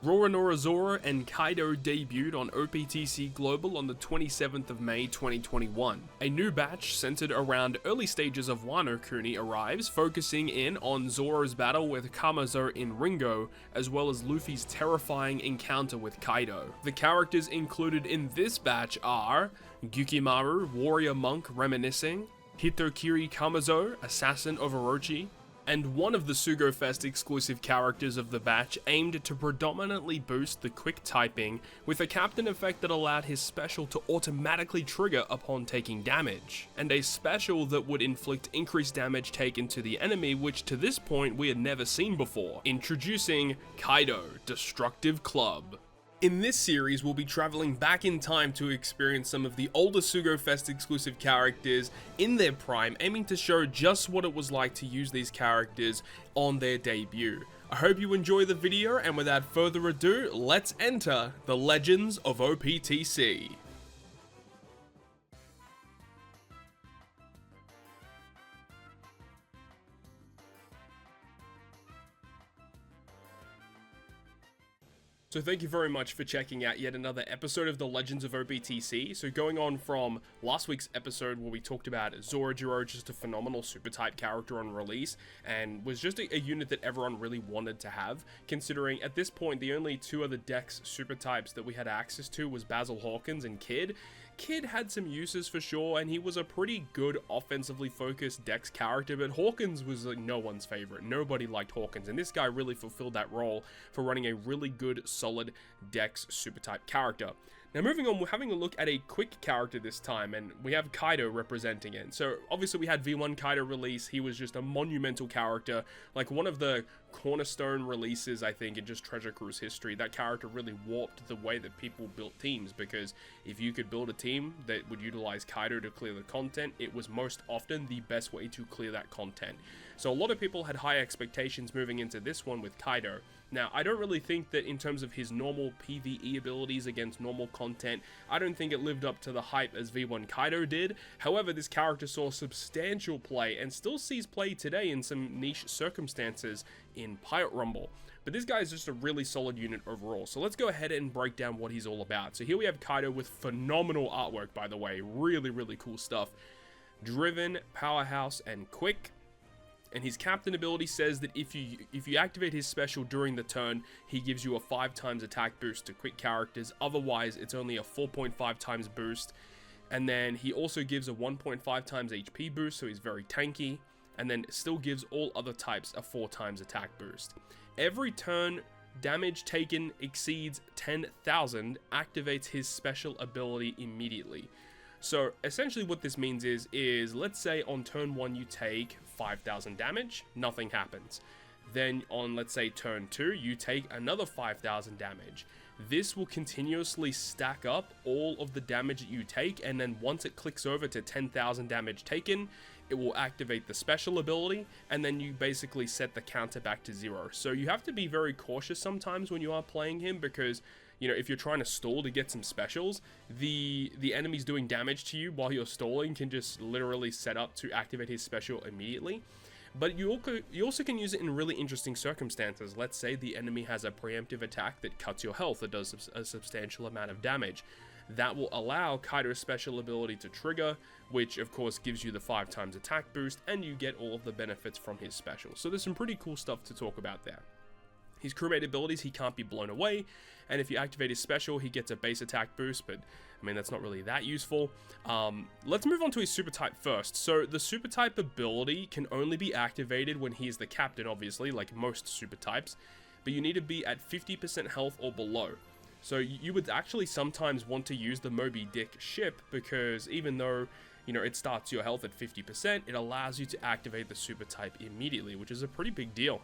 Roronoa and Kaido debuted on OPTC Global on the 27th of May 2021. A new batch centered around early stages of Wano Kuni arrives, focusing in on Zoro's battle with Kamazo in Ringo, as well as Luffy's terrifying encounter with Kaido. The characters included in this batch are Gyukimaru, warrior monk reminiscing, Hitokiri Kamazo, assassin of Orochi, and one of the Sugo-Fest exclusive characters of the batch aimed to predominantly boost the quick typing with a captain effect that allowed his special to automatically trigger upon taking damage, and a special that would inflict increased damage taken to the enemy, which to this point we had never seen before. Introducing Kaido, Destructive Club. In this series, we'll be traveling back in time to experience some of the older Sugo-Fest exclusive characters in their prime, aiming to show just what it was like to use these characters on their debut. I hope you enjoy the video, and without further ado, let's enter the Legends of OPTC. So thank you very much for checking out yet another episode of the Legends of OPTC. So going on from last week's episode where we talked about Zoro, just a phenomenal super type character on release, and was just a unit that everyone really wanted to have, considering at this point the only two other Dex super types that we had access to was Basil Hawkins and Kid. Kid had some uses for sure, and he was a pretty good offensively focused Dex character, but Hawkins was like no one's favorite. Nobody liked Hawkins, and this guy really fulfilled that role for running a really good, solid Dex super type character. Now moving on, we're having a look at a quick character this time, and we have Kaido representing it. So obviously we had V1 Kaido release. He was just a monumental character, like one of the cornerstone releases, I think, in just Treasure Cruise history. That character really warped the way that people built teams, because if you could build a team that would utilize Kaido to clear the content, it was most often the best way to clear that content. So a lot of people had high expectations moving into this one with Kaido. Now, I don't really think that in terms of his normal PvE abilities against normal content, I don't think it lived up to the hype as V1 Kaido did. However, this character saw substantial play and still sees play today in some niche circumstances in Pirate Rumble. But this guy is just a really solid unit overall. So let's go ahead and break down what he's all about. So here we have Kaido with phenomenal artwork, by the way. Really, really cool stuff. Driven, powerhouse, and quick. And his captain ability says that if you activate his special during the turn, he gives you a 5 times attack boost to quick characters. Otherwise, it's only a 4.5 times boost. And then he also gives a 1.5 times HP boost, so he's very tanky. And then still gives all other types a 4 times attack boost. Every turn damage taken exceeds 10,000 activates his special ability immediately. So essentially what this means is let's say on turn 1 you take 5,000 damage, nothing happens. Then on, let's say, turn 2, you take another 5,000 damage. This will continuously stack up all of the damage that you take, and then once it clicks over to 10,000 damage taken, it will activate the special ability, and then you basically set the counter back to 0. So you have to be very cautious sometimes when you are playing him, because you know, if you're trying to stall to get some specials, the enemies doing damage to you while you're stalling can just literally set up to activate his special immediately. But you also can use it in really interesting circumstances. Let's say the enemy has a preemptive attack that cuts your health, that does a substantial amount of damage. That will allow Kaido's special ability to trigger, which of course gives you the 5 times attack boost, and you get all of the benefits from his special. So there's some pretty cool stuff to talk about there. His crewmate abilities, he can't be blown away, and if you activate his special, he gets a base attack boost, but I mean, that's not really that useful. Let's move on to his super type first. So the super type ability can only be activated when he is the captain, obviously, like most super types, but you need to be at 50% health or below. So you would actually sometimes want to use the Moby Dick ship, because even though, you know, it starts your health at 50%, it allows you to activate the super type immediately, which is a pretty big deal.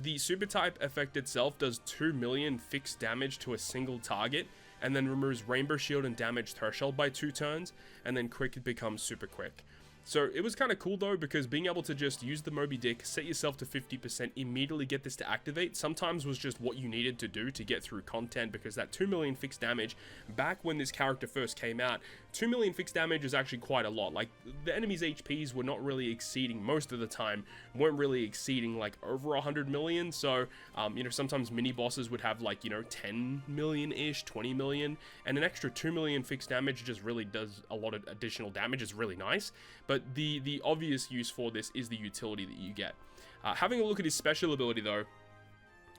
The super type effect itself does 2 million fixed damage to a single target, and then removes Rainbow Shield and Damage Threshold by 2 turns, and then quick becomes super quick. So it was kind of cool though, because being able to just use the Moby Dick, set yourself to 50%, immediately get this to activate, sometimes was just what you needed to do to get through content, because that 2 million fixed damage, back when this character first came out, 2 million fixed damage is actually quite a lot. Like, the enemy's HPs were not really exceeding, most of the time, weren't really exceeding, like, over 100 million. So, you know, sometimes mini-bosses would have, like, you know, 10 million-ish, 20 million. And an extra 2 million fixed damage just really does a lot of additional damage. It's really nice. But the obvious use for this is the utility that you get. Having a look at his special ability, though,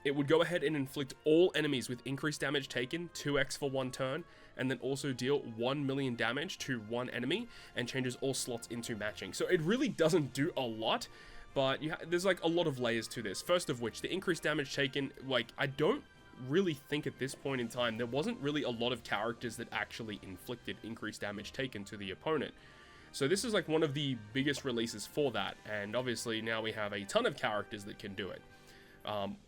it would go ahead and inflict all enemies with increased damage taken, 2x for 1 turn, and then also deal 1 million damage to 1 enemy, and changes all slots into matching. So it really doesn't do a lot, but there's like a lot of layers to this. First of which, the increased damage taken, like, I don't really think at this point in time, there wasn't really a lot of characters that actually inflicted increased damage taken to the opponent. So this is like one of the biggest releases for that, and obviously now we have a ton of characters that can do it.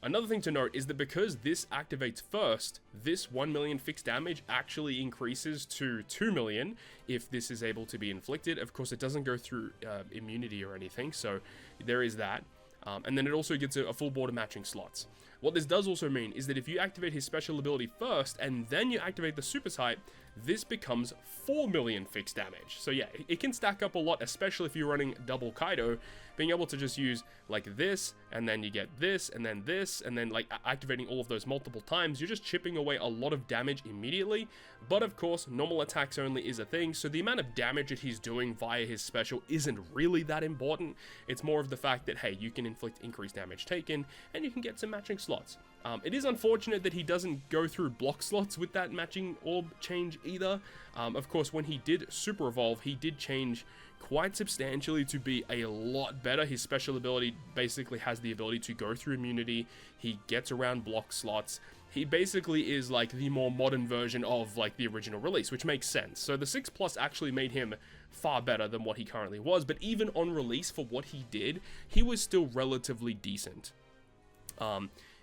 Another thing to note is that because this activates first, this 1 million fixed damage actually increases to 2 million if this is able to be inflicted. Of course, it doesn't go through immunity or anything, so there is that. And then it also gets a full board of matching slots. What this does also mean is that if you activate his special ability first, and then you activate the super type, this becomes 4 million fixed damage. So yeah, it can stack up a lot, especially if you're running double Kaido. Being able to just use like this, and then you get this, and then like activating all of those multiple times, you're just chipping away a lot of damage immediately. But of course, normal attacks only is a thing, so the amount of damage that he's doing via his special isn't really that important. It's more of the fact that, hey, you can inflict increased damage taken, and you can get some matching slots. It is unfortunate that he doesn't go through block slots with that matching orb change either. Of course, when he did super evolve, he did change quite substantially to be a lot better. His special ability basically has the ability to go through immunity. He gets around block slots. He basically is like the more modern version of like the original release, which makes sense. So the 6+ actually made him far better than what he currently was, but even on release for what he did, he was still relatively decent.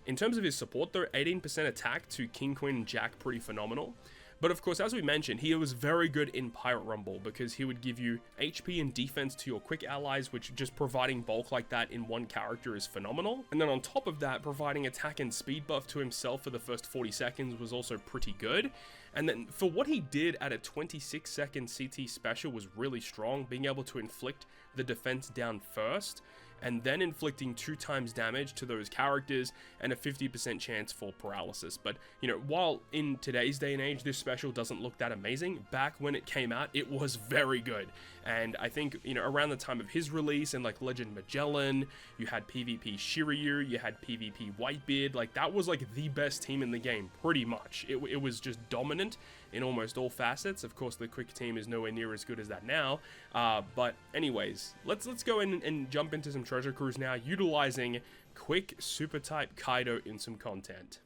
In terms of his support though, 18% attack to King, Queen, and Jack, pretty phenomenal. But of course, as we mentioned, he was very good in Pirate Rumble because he would give you HP and defense to your quick allies, which just providing bulk like that in one character is phenomenal. And then on top of that, providing attack and speed buff to himself for the first 40 seconds was also pretty good. And then for what he did at a 26-second CT special was really strong, being able to inflict the defense down first, and then inflicting 2 times damage to those characters and a 50% chance for paralysis. But, you know, while in today's day and age, this special doesn't look that amazing, back when it came out, it was very good. And I think, you know, around the time of his release and like Legend Magellan, you had PvP Shiryu, you had PvP Whitebeard, like that was like the best team in the game, pretty much. It was just dominant in almost all facets. Of course, the quick team is nowhere near as good as that now. But anyways, let's go in and jump into some treasure cruise now, utilizing quick super type Kaido in some content.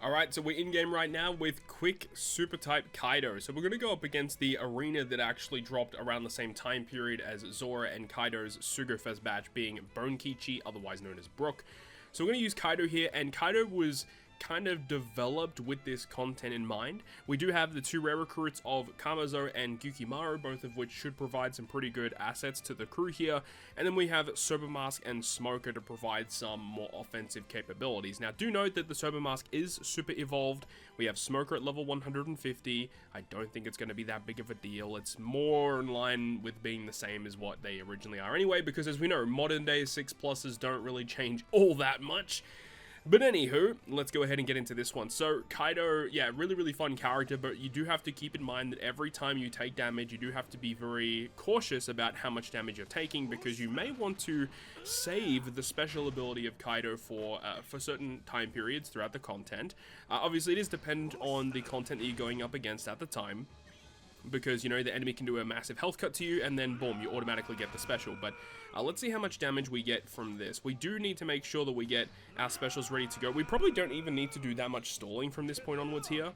Alright, so we're in game right now with quick super type Kaido. So we're going to go up against the arena that actually dropped around the same time period as Zora and Kaido's Sugo-Fest badge, being Broskiis, otherwise known as Brook. So we're going to use Kaido here, and Kaido was kind of developed with this content in mind. We do have the 2 rare recruits of Kamazo and Gyukimaru, both of which should provide some pretty good assets to the crew here. And then we have Sober Mask and Smoker to provide some more offensive capabilities. Now, do note that the Sober Mask is super evolved. We have Smoker at level 150. I don't think it's going to be that big of a deal. It's more in line with being the same as what they originally are anyway, because as we know, modern day 6+s don't really change all that much. But anywho, let's go ahead and get into this one. So Kaido, yeah, really fun character, but you do have to keep in mind that every time you take damage, you do have to be very cautious about how much damage you're taking, because you may want to save the special ability of Kaido for certain time periods throughout the content. Obviously, it is dependent on the content that you're going up against at the time, because, you know, the enemy can do a massive health cut to you, and then boom, you automatically get the special. But let's see how much damage we get from this. We do need to make sure that we get our specials ready to go. We probably don't even need to do that much stalling from this point onwards here.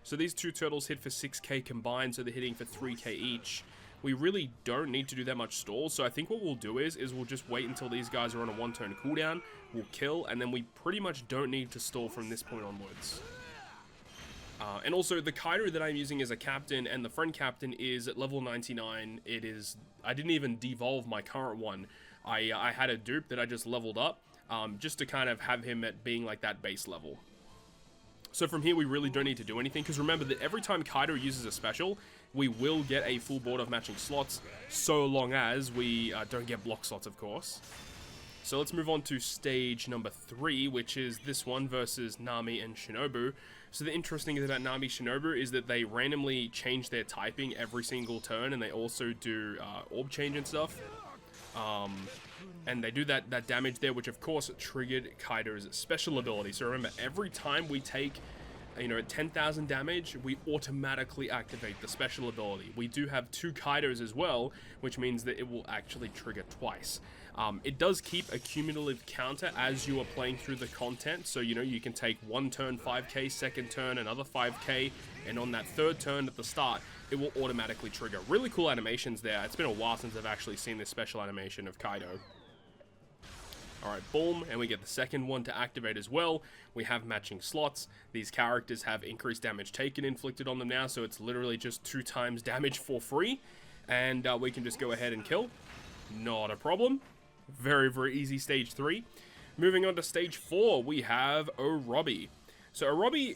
So these 2 turtles hit for 6k combined, so they're hitting for 3k each. We really don't need to do that much stall, so I think what we'll do is we'll just wait until these guys are on a 1-turn cooldown, we'll kill, and then we pretty much don't need to stall from this point onwards. And also, the Kaido that I'm using as a captain and the friend captain is at level 99. It is, I didn't even devolve my current one. I had a dupe that I just leveled up, just to kind of have him at being like that base level. So from here, we really don't need to do anything, because remember that every time Kaido uses a special, we will get a full board of matching slots, so long as we don't get block slots, of course. So let's move on to stage number 3, which is this one versus Nami and Shinobu. So the interesting thing about Nami Shinobu is that they randomly change their typing every single turn, and they also do orb change and stuff. And they do that damage there, which of course triggered Kaido's special ability. So remember, every time we take, 10,000 damage, we automatically activate the special ability. We do have 2 Kaidos as well, which means that it will actually trigger twice. It does keep a cumulative counter as you are playing through the content. So, you can take one turn 5k, second turn another 5k, and on that third turn at the start, it will automatically trigger. Really cool animations there. It's been a while since I've actually seen this special animation of Kaido. Alright, boom, and we get the second one to activate as well. We have matching slots. These characters have increased damage taken inflicted on them now, so it's literally just 2 times damage for free. And we can just go ahead and kill. Not a problem. Very, very easy stage 3. Moving on to stage 4, we have Orobi. So Orobi,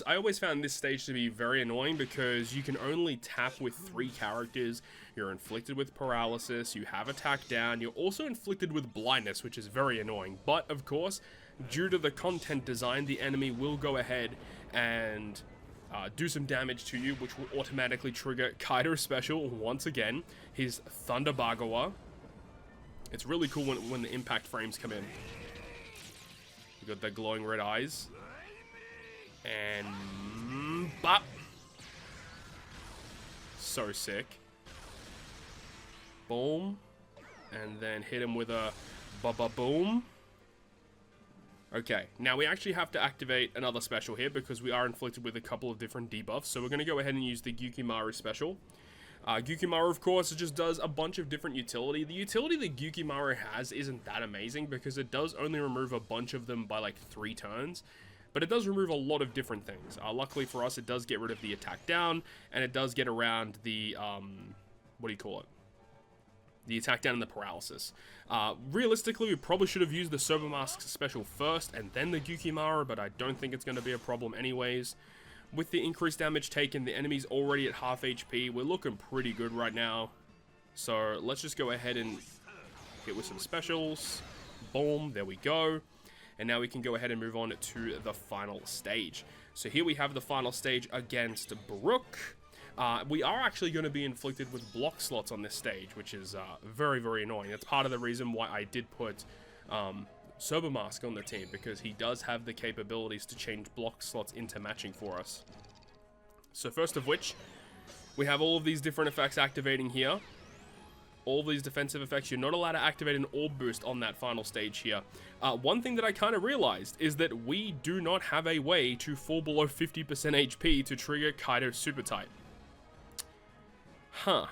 I always found this stage to be very annoying because you can only tap with 3 characters. You're inflicted with paralysis, you have attack down, you're also inflicted with blindness, which is very annoying. But of course, due to the content design, the enemy will go ahead and do some damage to you, which will automatically trigger Kaido's special once again, his Thunder Bagawa. It's really cool when the impact frames come in. You got the glowing red eyes. And bop. So sick. Boom. And then hit him with a ba-ba-boom. Okay, now we actually have to activate another special here because we are inflicted with a couple of different debuffs. So we're going to go ahead and use the Gyukimaru special. Gyukimaru, of course, it just does a bunch of different utility. The utility that Gyukimaru has isn't that amazing because it does only remove a bunch of them by like 3 turns. But it does remove a lot of different things. Luckily for us, it does get rid of the attack down, and it does get around the, what do you call it? The attack down and the paralysis. Realistically, we probably should have used the Sober Mask special first, and then the Gyukimaru, but I don't think it's going to be a problem anyways. With the increased damage taken, the enemy's already at half HP. We're looking pretty good right now. So let's just go ahead and hit with some specials. Boom, there we go. And now we can go ahead and move on to the final stage. So here we have the final stage against Brook. We are actually going to be inflicted with block slots on this stage, which is very, very annoying. That's part of the reason why I did put Sober Mask on the team, because he does have the capabilities to change block slots into matching for us. So first of which, we have all of these different effects activating here. All these defensive effects. You're not allowed to activate an orb boost on that final stage here. One thing that I kind of realized is that we do not have a way to fall below 50% HP to trigger Kaido's super type. Huh.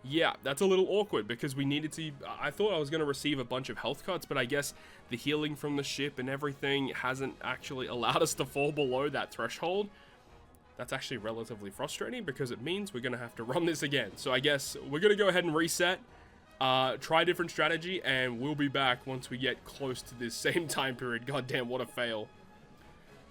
Yeah, that's a little awkward because we needed to... I thought I was going to receive a bunch of health cuts, but I guess the healing from the ship and everything hasn't actually allowed us to fall below that threshold. That's actually relatively frustrating because it means we're going to have to run this again. So I guess we're going to go ahead and reset, try a different strategy, and we'll be back once we get close to this same time period. Goddamn, what a fail.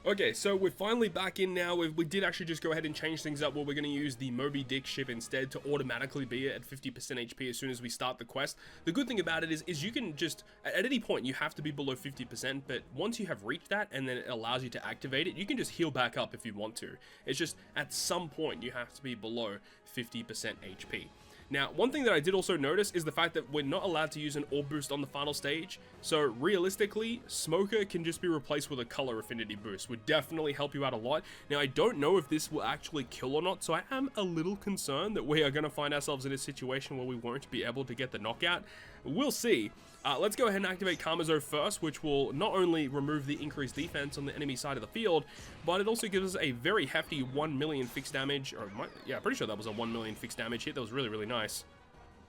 Okay, so we're finally back in now. We did actually just go ahead and change things up where we're going to use the Moby Dick ship instead to automatically be at 50% HP as soon as we start the quest. The good thing about it is you can just, at any point, you have to be below 50%, but once you have reached that and then it allows you to activate it, you can just heal back up if you want to. It's just, at some point, you have to be below 50% HP. Now, one thing that I did also notice is the fact that we're not allowed to use an orb boost on the final stage. So realistically, Smoker can just be replaced with a color affinity boost. Would definitely help you out a lot. Now, I don't know if this will actually kill or not, so I am a little concerned that we are going to find ourselves in a situation where we won't be able to get the knockout. We'll see. Let's go ahead and activate Kamazo first, which will not only remove the increased defense on the enemy side of the field, but it also gives us a very hefty 1 million fixed damage. Or yeah, pretty sure that was a 1 million fixed damage hit. That was really, really nice.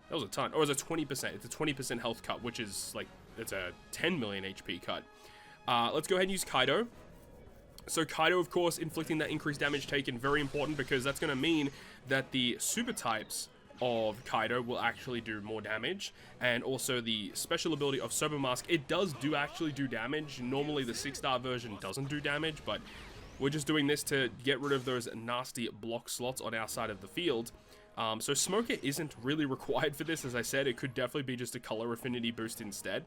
That was a ton. Or it was a 20%. It's a 20% health cut, which is like, it's a 10 million HP cut. Let's go ahead and use Kaido. So Kaido, of course, inflicting that increased damage taken, very important because that's going to mean that the super types of Kaido will actually do more damage, and also the special ability of Sober Mask, it does actually do damage. Normally the 6-star version doesn't do damage, but we're just doing this to get rid of those nasty block slots on our side of the field. So Smoker isn't really required for this. As I said, it could definitely be just a color affinity boost instead.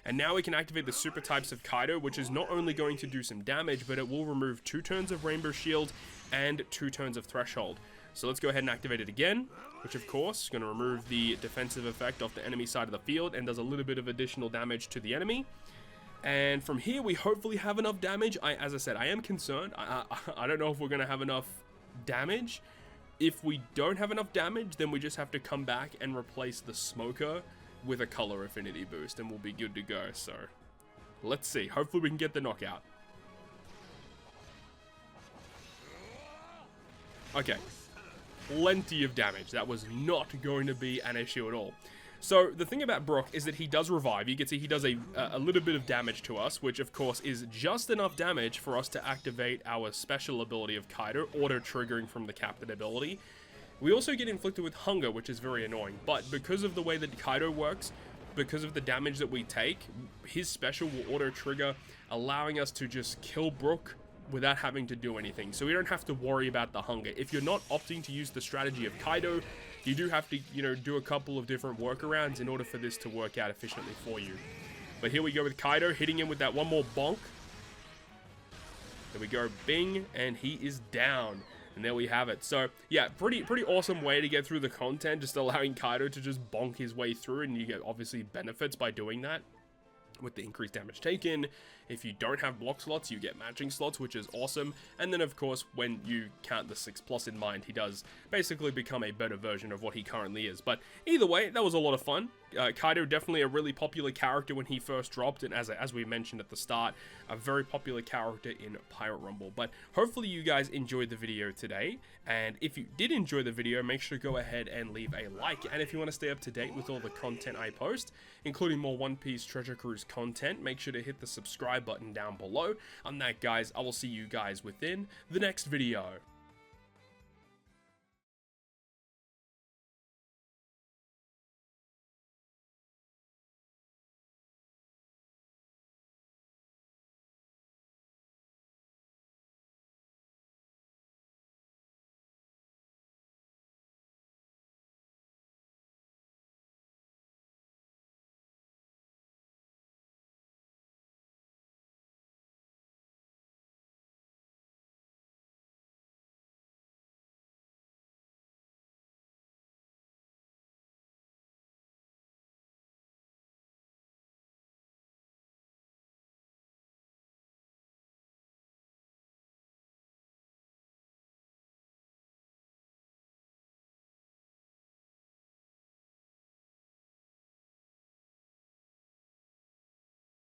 And now we can activate the super types of Kaido, which is not only going to do some damage, but it will remove 2 turns of Rainbow Shield and 2 turns of Threshold. So let's go ahead and activate it again, which of course is going to remove the defensive effect off the enemy side of the field and does a little bit of additional damage to the enemy. And from here, we hopefully have enough damage. As I said, I am concerned. I don't know if we're going to have enough damage. If we don't have enough damage, then we just have to come back and replace the Smoker with a color affinity boost, and we'll be good to go. So let's see. Hopefully we can get the knockout. Okay. Plenty of damage. That was not going to be an issue at all. So the thing about Brook is that he does revive. You can see he does a little bit of damage to us, which of course is just enough damage for us to activate our special ability of Kaido, auto-triggering from the captain ability. We also get inflicted with hunger, which is very annoying, but because of the way that Kaido works, because of the damage that we take, his special will auto-trigger, allowing us to just kill Brook without having to do anything. So we don't have to worry about the hunger. If you're not opting to use the strategy of Kaido, you do have to, do a couple of different workarounds in order for this to work out efficiently for you. But here we go with Kaido, hitting him with that one more bonk. There we go, bing, and he is down. And there we have it. So, yeah, pretty awesome way to get through the content, just allowing Kaido to just bonk his way through, and you get, obviously, benefits by doing that. With the increased damage taken, if you don't have block slots, you get matching slots, which is awesome. And then, of course, when you count the 6+ in mind, he does basically become a better version of what he currently is. But either way, that was a lot of fun. Kaido, definitely a really popular character when he first dropped, and as we mentioned at the start, a very popular character in Pirate Rumble. But hopefully you guys enjoyed the video today, and if you did enjoy the video, make sure to go ahead and leave a like. And if you want to stay up to date with all the content I post, including more One Piece Treasure Cruise content, make sure to hit the subscribe button down below. On that, guys, I will see you guys within the next video.